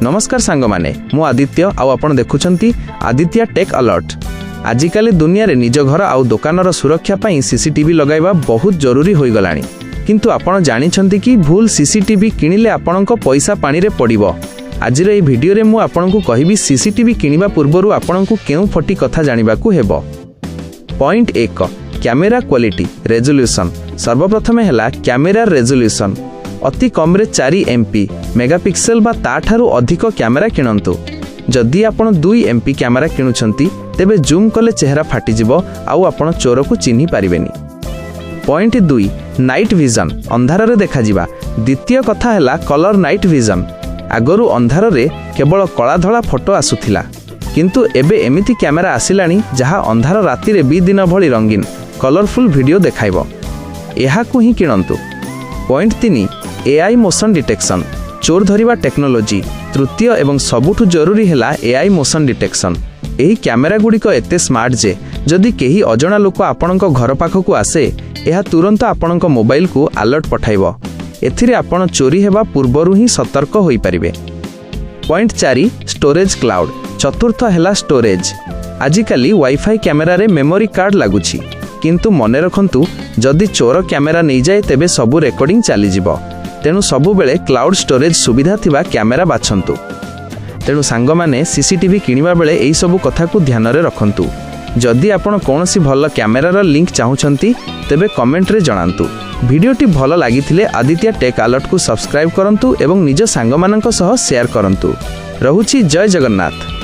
नमस्कार सांग माने मु आदित्य आउ आपण देखुछंती आदित्य टेक अलर्ट। आजिकाली दुनिया रे निज घर आउ दुकानर सुरक्षा पई सीसीटीवी लगाइबा बहुत जरूरी होई गलानी। किंतु आपण जानिछंती कि भूल सीसीटीवी किनिले आपणको पैसा पानी रे पड़िबो। आजिर ए भिडियो रे मु आपणको कहिबी सीसीटीवी किनिबा पूर्वरु आपणको केउ फटी कथा जानिबाकू हेबो। Point 1 camera quality resolution. सर्वप्रथमे हला कैमेरा रेजोल्यूशन। अति कम रे 4 MP मेगापिक्सेल बा ताठारु अधिक कैमेरा किणंतु। जदि आपण 2 MP कैमेरा किणुछंती तेबे जूम कले चेहरा फाटी जिवो आउ आपण चोर को चिन्हि पारिबेनी। Point 2 night vision. अंधार रे देखा जिबा। द्वितीय कथा हला कलर नाइट विजन। आगरु अंधार रे केवल कला धला फोटो आसुथिला, किंतु एबे एमिति कैमेरा आसिलानी जहा अंधार राति रे भी दिन भली रंगीन कलरफुल वीडियो देखाइबो। एहाकु ही किणंतु। Point 3 AI motion detection. चोर धरिबा टेक्नोलोजी। तृतीय एवं सबुठु जरूरी हला AI मोशन डिटेक्शन। एही कैमेरा गुडी को एते स्मार्ट जे जदि केही अजणा लोक आपणको घर पाखकु आसे एहा तुरंत आपणको मोबाइल को अलर्ट पठाइबो। एथिरे आपण चोरी हेबा पूर्वरु ही सतर्क होई परिबे। Point 4 storage cloud. चतुर्थ हला स्टोरेज। आजिकाली वाईफाई कैमेरा रे मेमोरी कार्ड लागुछि, किंतु मने रखंतु जदि चोर कैमेरा नहीं जाए तेबे सबु रेकॉर्डिंग चली जिवो। तेणु सबु बेले क्लाउड स्टोरेज सुविधा थिबा कैमेरा बाछंतु। तेणु सांग माने सीसीटीवी किनिबा बेले एई सबु कथा को ध्यान रे रखंतु। जदि आपण कोनोसी भल कैमेरार लिंक चाहुछंती तेबे कमेंट रे जणांतु। भिडियोटी भल लागिथिले आदित्य टेक अलर्ट को सब्सक्राइब करंतु एवं निज सांग मानक सह शेयर करंतु। रहुछि जय जगन्नाथ।